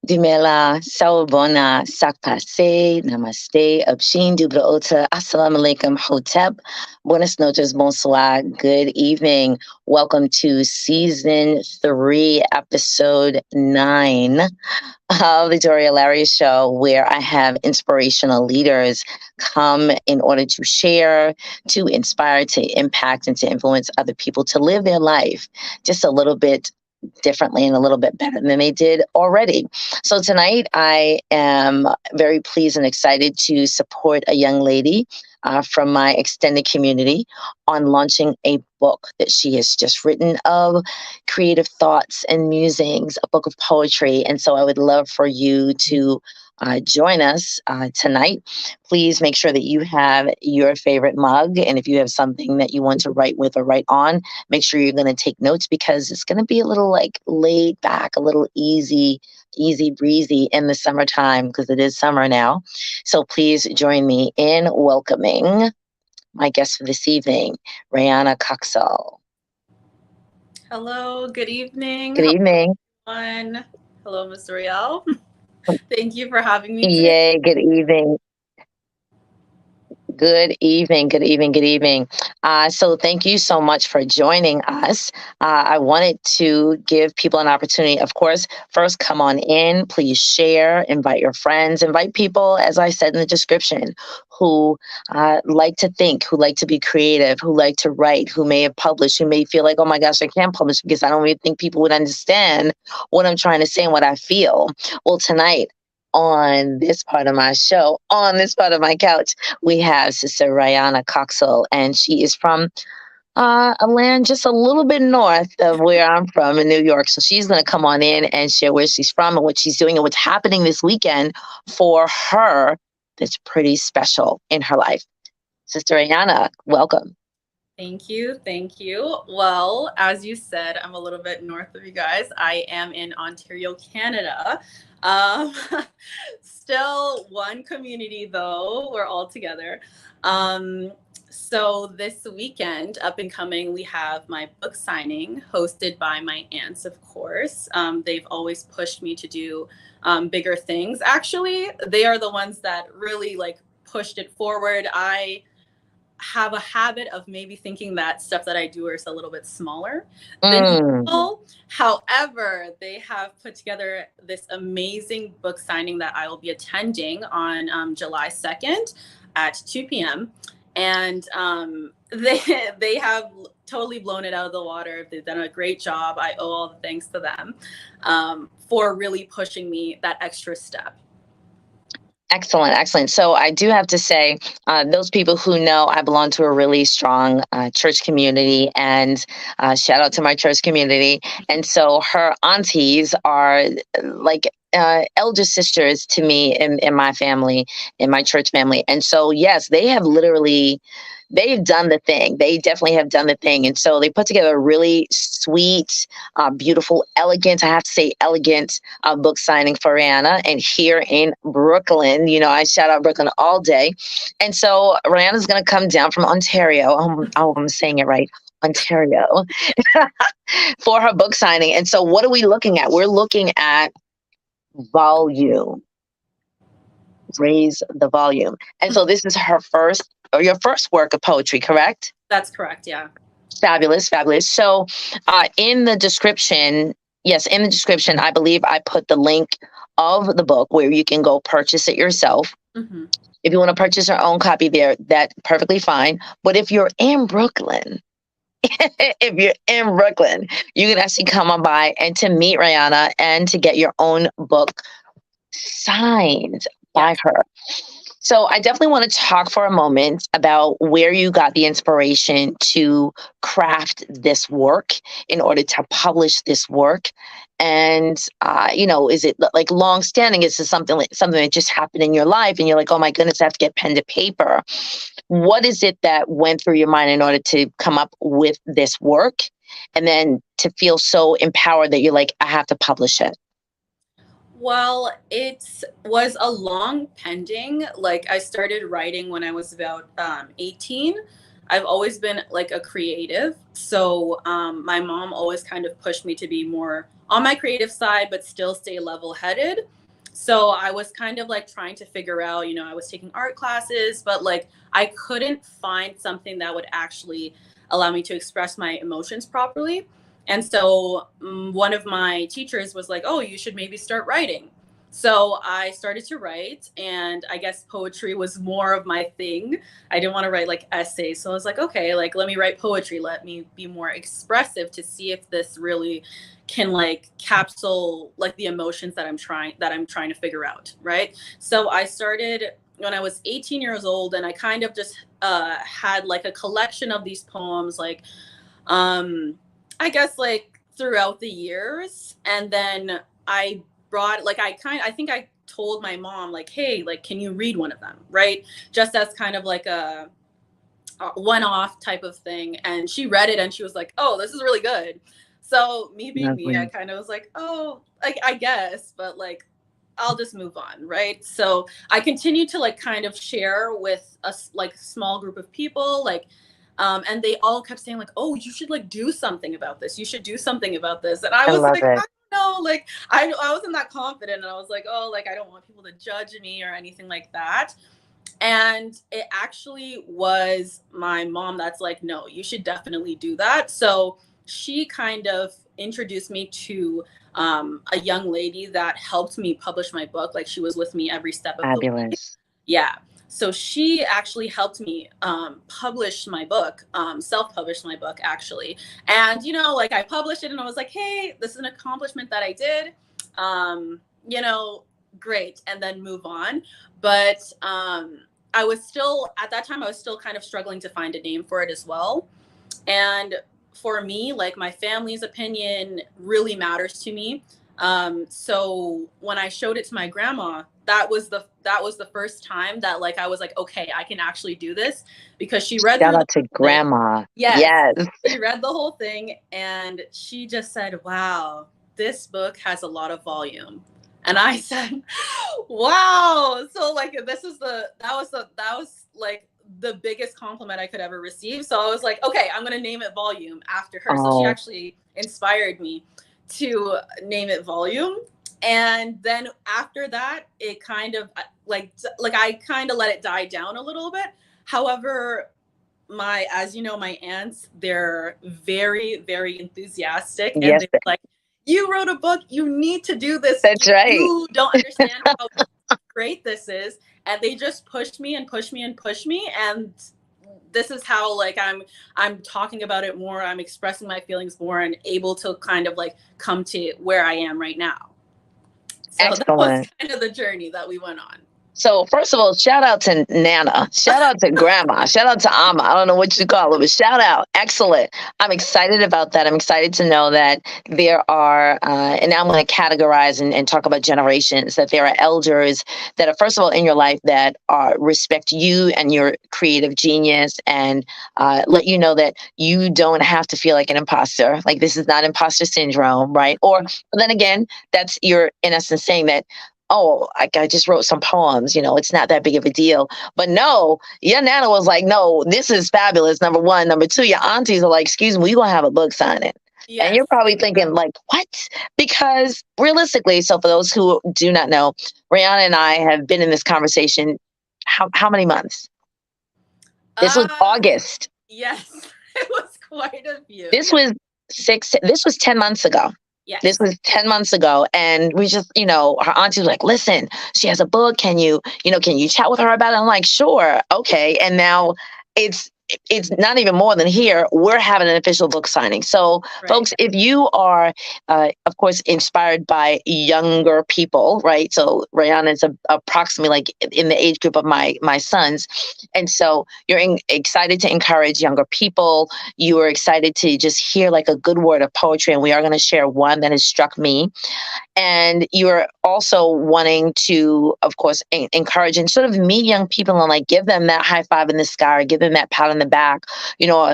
Dimela, Sawubona, Sakpase, Namaste, Abshin, Dubraota, Assalamu alaikum, Hotep, Buenas noches, bonsoir, good evening. Welcome to season 3, episode 9 of the Doriel Show, where I have inspirational leaders come in order to share, to inspire, to impact, and to influence other people to live their life just a little bit differently and a little bit better than they did already. So tonight I am very pleased and excited to support a young lady from my extended community on launching a book that she has just written of creative thoughts and musings, a book of poetry. And so I would love for you to join us tonight. Please make sure that you have your favorite mug. And if you have something that you want to write with or write on, make sure you're going to take notes because it's going to be a little like laid back, a little easy breezy in the summertime because it is summer now. So please join me in welcoming my guest for this evening, Rayana Coxall. Hello, good evening. Good evening. Hello, Ms. Doriel. Thank you for having me today. Yay, good evening. Good evening. So thank you so much for joining us. I wanted to give people an opportunity, of course, first come on in, please share, invite your friends, invite people, as I said in the description, who like to think, who like to be creative, who like to write, who may have published, who may feel like, oh my gosh, I can't publish because I don't even think people would understand what I'm trying to say and what I feel. Well, tonight, on this part of my show, on this part of my couch, we have Sister Rayana Coxall, and she is from a land just a little bit north of where I'm from in New York. So she's going to come on in and share where she's from and what she's doing and what's happening this weekend for her that's pretty special in her life. Sister Rayana, welcome. Thank you. Well, as you said, I'm a little bit north of you guys. I am in Ontario, Canada. Still one community though, we're all together. So this weekend, up and coming, we have my book signing hosted by my aunts, of course. They've always pushed me to do bigger things. Actually, they are the ones that really like pushed it forward. I have a habit of maybe thinking that stuff that I do is a little bit smaller than people. However, they have put together this amazing book signing that I will be attending on July 2nd at 2 p.m. And they have totally blown it out of the water. They've done a great job. I owe all the thanks to them for really pushing me that extra step. Excellent. So I do have to say, those people who know I belong to a really strong church community, and shout out to my church community. And so her aunties are like elder sisters to me in my family, in my church family. And so, yes, they've done the thing. They definitely have done the thing. And so they put together a really sweet, beautiful, elegant, I have to say elegant book signing for Rayana. And here in Brooklyn, I shout out Brooklyn all day. And so Rayana's going to come down from Ontario. I'm saying it right. Ontario for her book signing. And so what are we looking at? We're looking at volume. Raise the volume. And so this is your first work of poetry, correct? That's correct, yeah. Fabulous. So in the description, I believe I put the link of the book where you can go purchase it yourself. Mm-hmm. If you want to purchase your own copy there, that's perfectly fine. But if you're in Brooklyn, you can actually come on by and to meet Rayana and to get your own book signed by her. So I definitely want to talk for a moment about where you got the inspiration to craft this work in order to publish this work. And, is it like long-standing? Is it something that just happened in your life and you're like, oh my goodness, I have to get pen to paper? What is it that went through your mind in order to come up with this work and then to feel so empowered that you're like, I have to publish it? Well, it was a long pending. Like I started writing when I was about 18. I've always been like a creative. So my mom always kind of pushed me to be more on my creative side, but still stay level-headed. So I was kind of like trying to figure out, I was taking art classes, but like I couldn't find something that would actually allow me to express my emotions properly. And so one of my teachers was like, "Oh, you should maybe start writing." So I started to write, and I guess poetry was more of my thing. I didn't want to write like essays. So I was like, okay, like let me write poetry. Let me be more expressive to see if this really can like capsule like the emotions that I'm trying to figure out, right? So I started when I was 18 years old, and I kind of just had like a collection of these poems, like I guess like throughout the years. And then I brought like I think I told my mom like, hey, like can you read one of them, right? Just as kind of like a one-off type of thing. And she read it and she was like, "Oh, this is really good." So me being me, I Lovely. kind of was like, "Oh, like I guess," but like I'll just move on, right? So I continue to like kind of share with a like small group of people, like and they all kept saying like, "Oh, you should like do something about this. You should do something about this." And I I was love like, it. I don't know, like I wasn't that confident, and I was like, "Oh, like I don't want people to judge me or anything like that." And it actually was my mom that's like, "No, you should definitely do that." So she kind of introduced me to a young lady that helped me publish my book. Like she was with me every step of the way. Fabulous. Yeah. So she actually helped me publish my book, self-publish my book actually. And like I published it and I was like, "Hey, this is an accomplishment that I did." Um, you know, great, and then move on. But I was still at that time I was still kind of struggling to find a name for it as well. And for me, like my family's opinion really matters to me. So when I showed it to my grandma, that was the first time that like I was like, okay, I can actually do this, because she read Shout through the out to whole thing. grandma. Yes, Yes. she read the whole thing and she just said, "Wow, this book has a lot of volume." And I said, "Wow." So like that was like the biggest compliment I could ever receive. So I was like, "Okay, I'm going to name it Volume after her." So she Oh, actually inspired me to name it Volume. And then after that, it kind of like I kind of let it die down a little bit. However, as you know, my aunts, they're very, very enthusiastic, and yes, they're like, "You wrote a book, you need to do this. that's right. You don't understand how great this is." And they just pushed me and pushed me and pushed me. And this is how like I'm talking about it more, I'm expressing my feelings more, and able to kind of like come to where I am right now. So that was Excellent. kind of the journey that we went on. So first of all, shout out to Nana. Shout out to Grandma. Shout out to Amma. I don't know what you call it, but shout out. Excellent. I'm excited about that. I'm excited to know that there are, and now I'm going to categorize and talk about generations, that there are elders that are, first of all, in your life that respect you and your creative genius, and let you know that you don't have to feel like an imposter. Like this is not imposter syndrome, right? Or then again, that's you're in essence saying that, oh, I just wrote some poems, it's not that big of a deal. But no, your Nana was like, no, this is fabulous. Number one. Number two, your aunties are like, excuse me, we're going to have a book signing. And Yes, you're probably thinking, exactly. like, what? Because realistically, so for those who do not know, Rayana and I have been in this conversation how many months? This was uh August. yes. It was quite a few. This Yeah. was this was 10 months ago. This Yes. was 10 months ago. And we just, her auntie was like, listen, she has a book. Can you chat with her about it? I'm like, sure. Okay. And now it's, it's not even more than here. We're having an official book signing. So, Right. folks, if you are, of course, inspired by younger people, right? So, Rayana is approximately like in the age group of my sons, and so you're excited to encourage younger people. You are excited to just hear like a good word of poetry, and we are going to share one that has struck me. And you're also wanting to, of course, encourage and sort of meet young people and like give them that high five in the sky, or give them that pat on the back,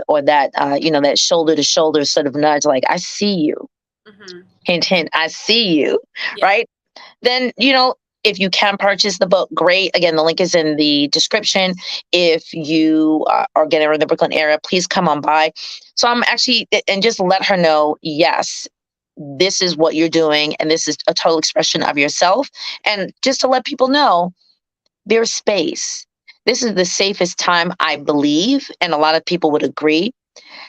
or that that shoulder to shoulder sort of nudge, like I see you, Hmm. hint hint, I see you, Yeah. right? Then if you can purchase the book, great. Again, the link is in the description. If you are getting in the Brooklyn area, please come on by. So I'm actually, and just let her know, yes, this is what you're doing, and this is a total expression of yourself. And just to let people know, there's space. This is the safest time, I believe, and a lot of people would agree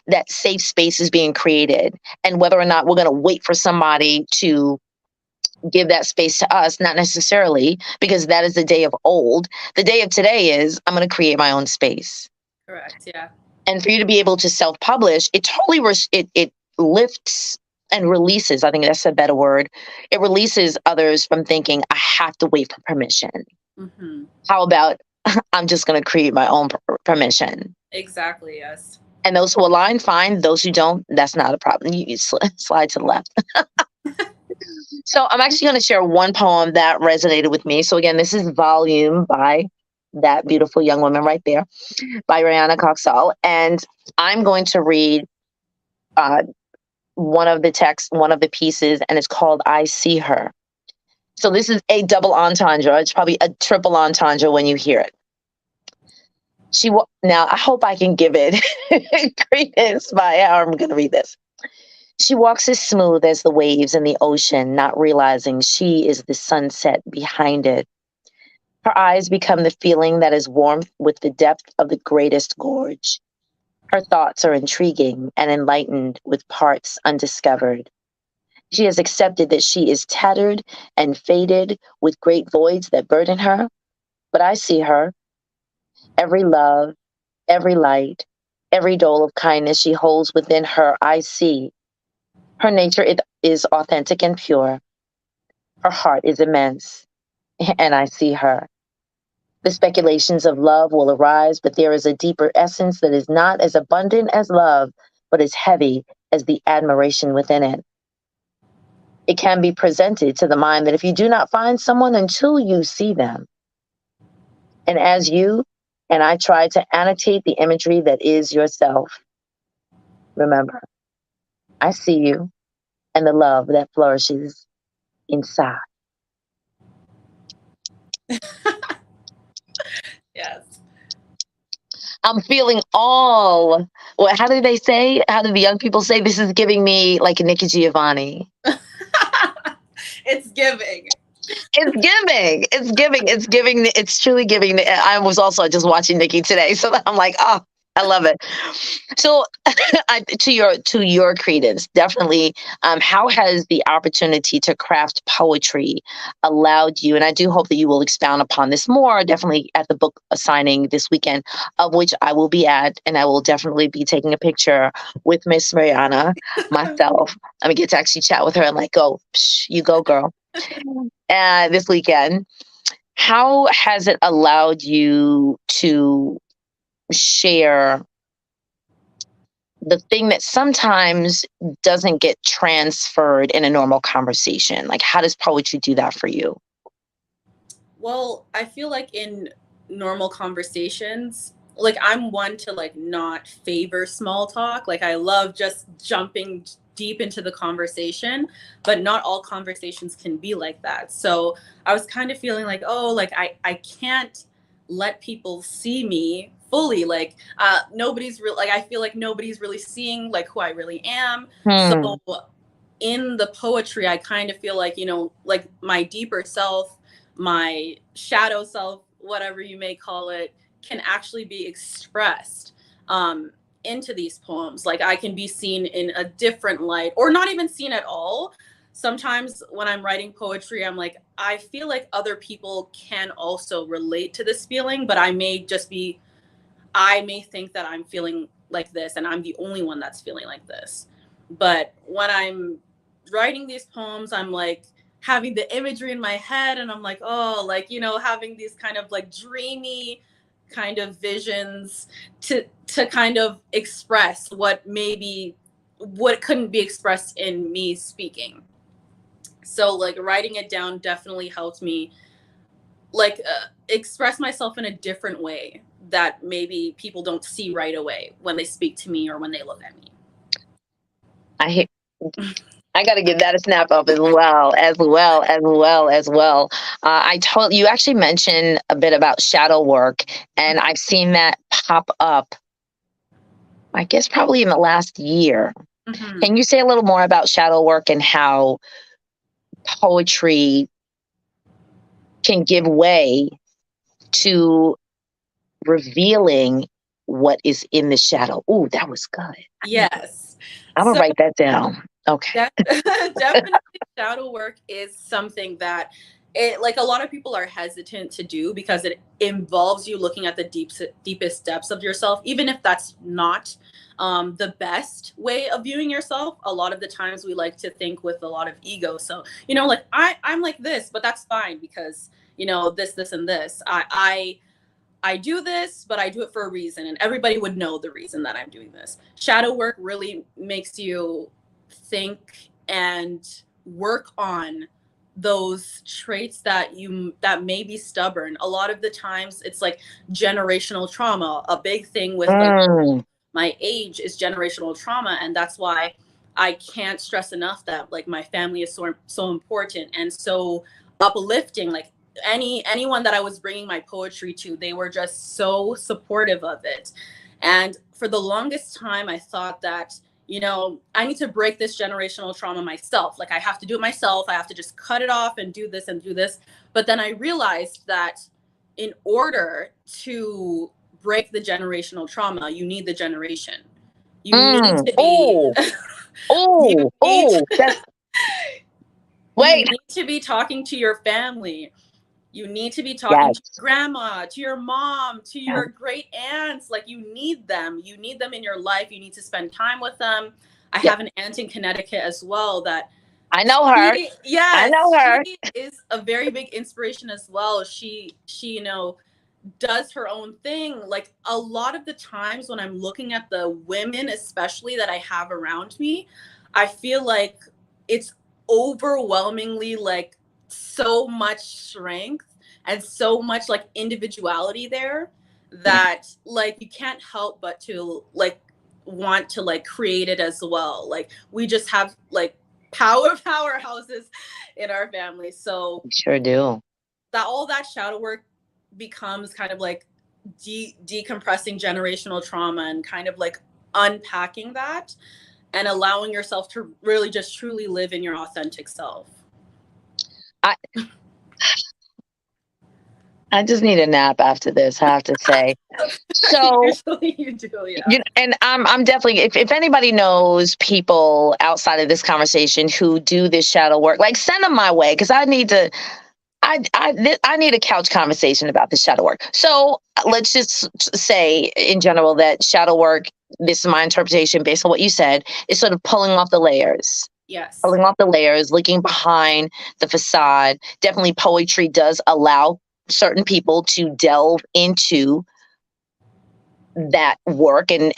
that safe space is being created. And whether or not we're going to wait for somebody to give that space to us, not necessarily, because that is the day of old. The day of today is I'm going to create my own space. Correct. Yeah. And for you to be able to self-publish, it totally it lifts and releases. I think that's a better word. It releases others from thinking I have to wait for permission. Mm-hmm. How about I'm just going to create my own permission? Exactly. Yes. And those who align, fine. Those who don't, that's not a problem. You slide to the left. So I'm actually going to share one poem that resonated with me. So again, this is Volume by that beautiful young woman right there, by Rayana Coxall. And I'm going to read one of the texts, one of the pieces, and it's called I See Her. So this is a double entendre. It's probably a triple entendre when you hear it. Now, I hope I can give it credence by how I'm going to read this. She walks as smooth as the waves in the ocean, not realizing she is the sunset behind it. Her eyes become the feeling that is warmth with the depth of the greatest gorge. Her thoughts are intriguing and enlightened with parts undiscovered. She has accepted that she is tattered and faded with great voids that burden her. But I see her, every love, every light, every dole of kindness she holds within her, I see. Her nature is authentic and pure. Her heart is immense, and I see her. The speculations of love will arise, but there is a deeper essence that is not as abundant as love, but as heavy as the admiration within it. It can be presented to the mind that if you do not find someone until you see them, and as you and I try to annotate the imagery that is yourself, remember, I see you and the love that flourishes inside. Yes. I'm feeling how do they say? How do the young people say? This is giving me like Nikki Giovanni. It's giving. It's giving. It's giving. It's giving. It's truly giving. I was also just watching Nikki today, so I'm like, oh, I love it. So, to your credence, definitely. How has the opportunity to craft poetry allowed you? And I do hope that you will expound upon this more. Definitely at the book signing this weekend, of which I will be at, and I will definitely be taking a picture with Miss Mariana myself. I'm gonna get to actually chat with her and like, go, psh, you go, girl. This weekend, how has it allowed you to share the thing that sometimes doesn't get transferred in a normal conversation? Like, how does poetry do that for you? Well, I feel like in normal conversations, like I'm one to like not favor small talk. Like I love just jumping deep into the conversation, but not all conversations can be like that. So I was kind of feeling like, oh, like I can't let people see me fully. Like nobody's real like I feel like nobody's really seeing like who I really am. So Hmm. in the poetry, I kind of feel like, like my deeper self, my shadow self, whatever you may call it, can actually be expressed into these poems. Like I can be seen in a different light or not even seen at all. Sometimes when I'm writing poetry, I'm like, I feel like other people can also relate to this feeling, but I may think that I'm feeling like this and I'm the only one that's feeling like this. But when I'm writing these poems, I'm like having the imagery in my head and I'm like, oh, like, having these kind of like dreamy kind of visions to kind of express what couldn't be expressed in me speaking. So like writing it down definitely helped me like express myself in a different way that maybe people don't see right away when they speak to me or when they look at me. I hear, I got to give that a snap up as well, as well, as well, as well. I told you actually mentioned a bit about shadow work, and I've seen that pop up, I guess, probably in the last year. Can you say a little more about shadow work and how poetry can give way to revealing what is in the shadow? Ooh, that was good. Yes. I'm gonna So write that down. Okay. definitely shadow work is something that it like a lot of people are hesitant to do because it involves you looking at the deepest depths of yourself, even if that's not the best way of viewing yourself. A lot of the times we like to think with a lot of ego. So, like I'm like this, but that's fine because, this, and this. I do this, but I do it for a reason, and everybody would know the reason that I'm doing this. Shadow work really makes you think and work on those traits that may be stubborn. A lot of the times it's like generational trauma. A big thing with like my age is generational trauma, and that's why I can't stress enough that like my family is so important and so uplifting. Like anyone that I was bringing my poetry to, they were just so supportive of it. And for the longest time, I thought that, I need to break this generational trauma myself. Like I have to do it myself. I have to just cut it off and do this and do this. But then I realized that in order to break the generational trauma, you need the generation. You need to be you need you Wait. need to be talking to your family. You need to be talking Yes. to your grandma, to your mom, to Yes. your great aunts. Like you need them. You need them in your life. You need to spend time with them. I have an aunt in Connecticut as well that I know her. I know her. she is a very big inspiration as well. She does her own thing. Like a lot of the times when I'm looking at the women, especially that I have around me, I feel like it's overwhelmingly like so much strength and so much like individuality there that like you can't help but to like want to like create it as well. Like we just have like powerhouses in our family. So We sure do. that all that shadow work becomes kind of like decompressing generational trauma and kind of like unpacking that and allowing yourself to really just truly live in your authentic self. I just need a nap after this, I have to say. So Usually you do, yeah. and I'm definitely, if anybody knows people outside of this conversation who do this shadow work, like send them my way because I need to. I need a couch conversation about the shadow work. So let's just say in general that shadow work, this is my interpretation based on what you said, is sort of pulling off the layers. Yes. Pulling off the layers, looking behind the facade. Definitely poetry does allow certain people to delve into that work and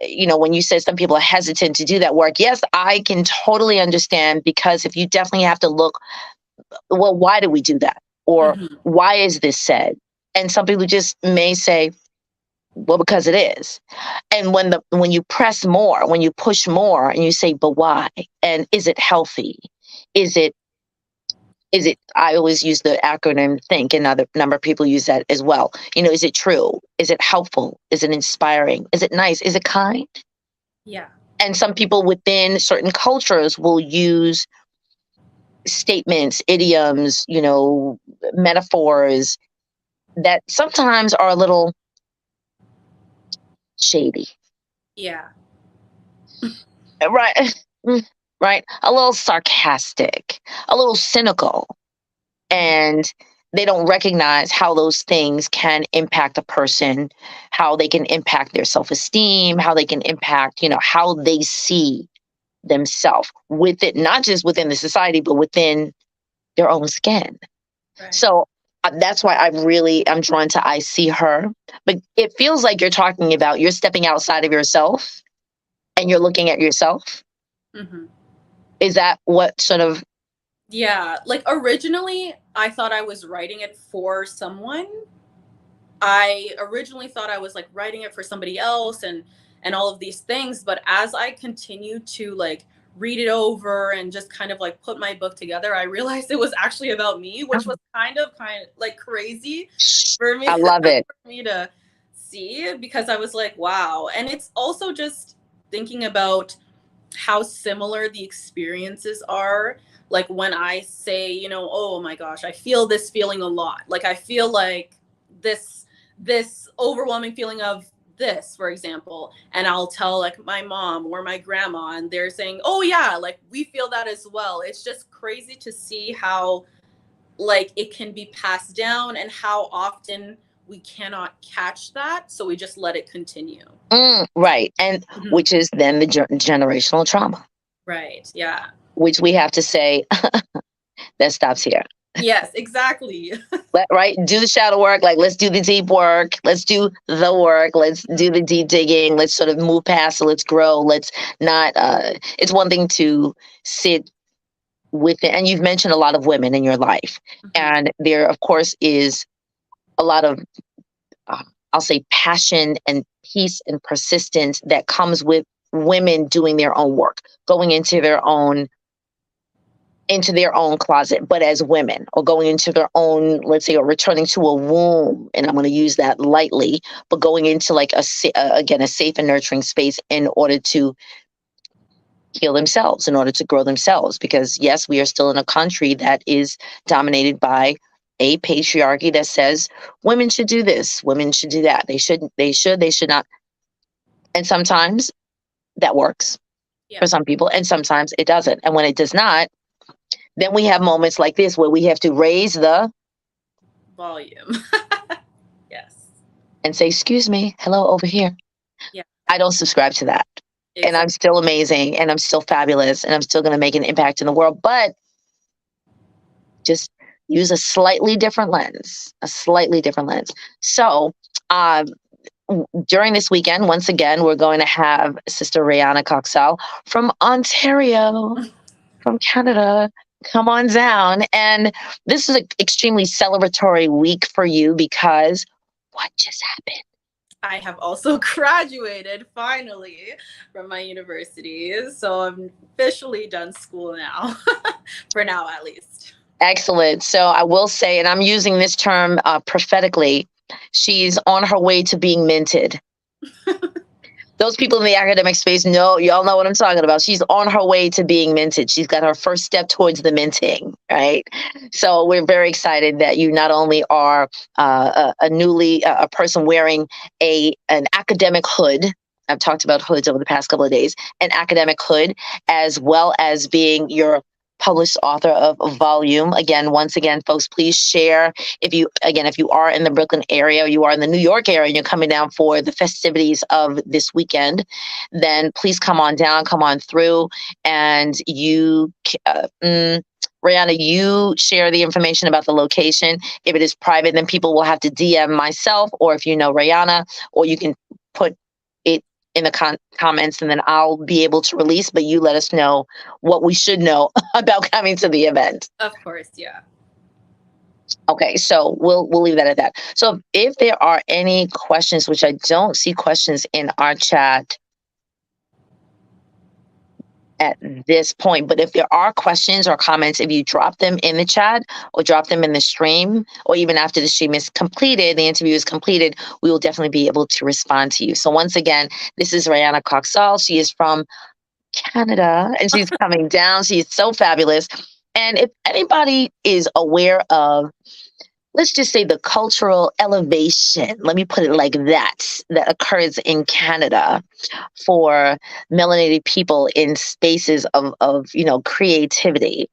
when you said some people are hesitant to do that work, yes, I can totally understand, because if you definitely have to look, well, why do we do that? Or why is this said? And some people just may say, well, because it is. And when you press more, when you push more and you say, but why? And is it healthy? Is it, I always use the acronym THINK, and other number of people use that as well. Is it true? Is it helpful? Is it inspiring? Is it nice? Is it kind? Yeah. And some people within certain cultures will use statements, idioms, metaphors that sometimes are a little shady. Yeah. Right. Right. A little sarcastic, a little cynical. And they don't recognize how those things can impact a person, how they can impact their self-esteem, how they can impact, how they see themselves with it, not just within the society, but within their own skin. Right. So that's why I'm drawn to I See Her. But it feels like you're talking about you're stepping outside of yourself and you're looking at yourself. Is that what sort of? Yeah, like originally I thought I was writing it for someone. I originally thought I was like writing it for somebody else and all of these things, but as I continued to like read it over and just kind of like put my book together, I realized it was actually about me, which was kind of like crazy for me. I love it. For me to see, because I was like, wow. And it's also just thinking about how similar the experiences are. Like when I say, you know, oh my gosh, I feel this feeling a lot. Like I feel like this overwhelming feeling of this, for example, and I'll tell like my mom or my grandma, and they're saying, oh yeah, like we feel that as well. It's just crazy to see how like it can be passed down and how often we cannot catch that, so we just let it continue. Right. And which is then the generational trauma. Right. Yeah. Which we have to say that stops here. Yes, exactly. Right? Do the shadow work. Like, let's do the deep work. Let's do the work. Let's do the deep digging. Let's sort of move past it. Let's grow. Let's not, it's one thing to sit with it. And you've mentioned a lot of women in your life. And there, of course, is a lot of, I'll say, passion and peace and persistence that comes with women doing their own work, going into their own closet, but as women, or going into their own, let's say, or returning to a womb. And I'm going to use that lightly, but going into like a safe and nurturing space in order to heal themselves, in order to grow themselves. Because yes, we are still in a country that is dominated by a patriarchy that says women should do this, women should do that. They should not. And sometimes that works for some people, and sometimes it doesn't. And when it does not, then we have moments like this where we have to raise the volume. Yes. And say, excuse me, hello over here. Yeah. I don't subscribe to that. Exactly. And I'm still amazing, and I'm still fabulous, and I'm still going to make an impact in the world, but just use a slightly different lens. So during this weekend, once again, we're going to have Sister Rayana Coxall from Ontario, from Canada, come on down. And this is an extremely celebratory week for you because what just happened? I have also graduated finally from my university. So I'm officially done school now, for now at least. Excellent. So I will say, and I'm using this term prophetically, she's on her way to being minted. Those people in the academic space know, y'all know what I'm talking about. She's on her way to being minted. She's got her first step towards the minting, right? So we're very excited that you not only are a person wearing an academic hood. I've talked about hoods over the past couple of days, an academic hood, as well as being your published author of a volume. Again, once again, folks, please share. If you are in the Brooklyn area, or you are in the New York area, and you're coming down for the festivities of this weekend, then please come on down, come on through, and you, Rayana, you share the information about the location. If it is private, then people will have to DM myself, or if you know Rayana, or you can put it in the comments, and then I'll be able to release, but you let us know what we should know about coming to the event. Of course, yeah. Okay, so we'll leave that at that. So if there are any questions, which I don't see questions in our chat at this point, but if there are questions or comments, if you drop them in the chat or drop them in the stream, or even after the stream is completed, the interview is completed, we will definitely be able to respond to you. So once again, this is Rayana Coxall. She is from Canada, and she's coming down. She is so fabulous. And if anybody is aware of, let's just say, the cultural elevation, let me put it like that occurs in Canada for melanated people in spaces of creativity.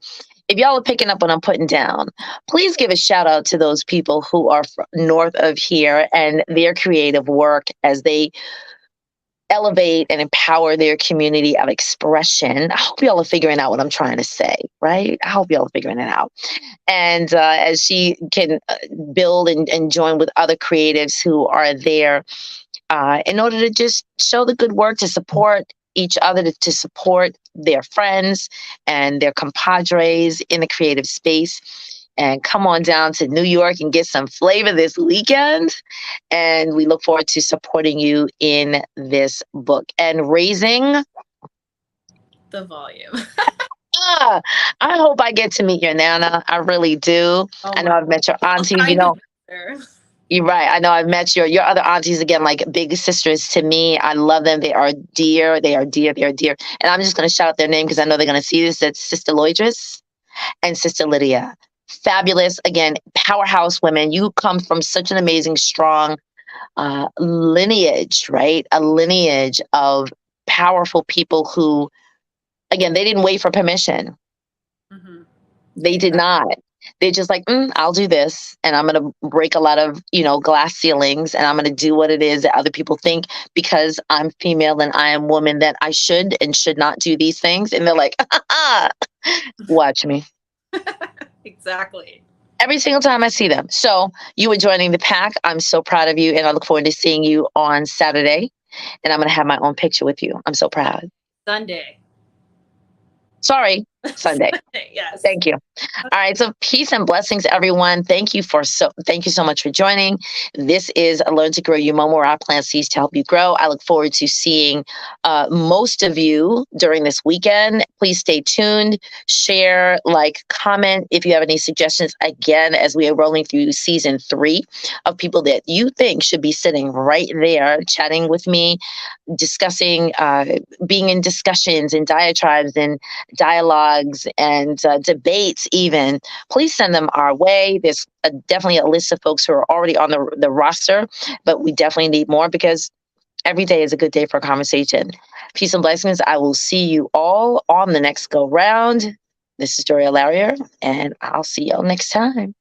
If y'all are picking up what I'm putting down, please give a shout out to those people who are north of here and their creative work as they elevate and empower their community of expression. I hope y'all are figuring out what I'm trying to say, right? I hope y'all are figuring it out. And as she can build and join with other creatives who are there in order to just show the good work, to support each other, to support their friends and their compadres in the creative space. And come on down to New York and get some flavor this weekend. And we look forward to supporting you in this book and raising the volume. I hope I get to meet your Nana. I really do. I know I've met your auntie. You're right. I know I've met your other aunties again, like big sisters to me. I love them. They are dear. They are dear. They are dear. And I'm just going to shout out their name because I know they're going to see this. That's Sister Loidris and Sister Lydia. Fabulous. Again, powerhouse women. You come from such an amazing, strong lineage, right? A lineage of powerful people who, again, they didn't wait for permission. Mm-hmm. They did Exactly. not. They're just like, I'll do this, and I'm going to break a lot of, glass ceilings, and I'm going to do what it is that other people think because I'm female and I am woman that I should and should not do these things. And they're like, watch me. Exactly. Every single time I see them. So you are joining the pack. I'm so proud of you, and I look forward to seeing you on Saturday. And I'm going to have my own picture with you. I'm so proud. Sunday. Sorry, Sunday. Sunday, yes. Thank you. All right. So peace and blessings, everyone. Thank you so much for joining. This is a Learn to Grow You moment where I plant seeds to help you grow. I look forward to seeing most of you during this weekend. Please stay tuned, share, like, comment if you have any suggestions. Again, as we are rolling through season 3 of people that you think should be sitting right there chatting with me, discussing, being in discussions and diatribes and dialogues and debates even, please send them our way. There's definitely a list of folks who are already on the roster, but we definitely need more because every day is a good day for a conversation. Peace and blessings. I will see you all on the next go round. This is Doriel, and I'll see y'all next time.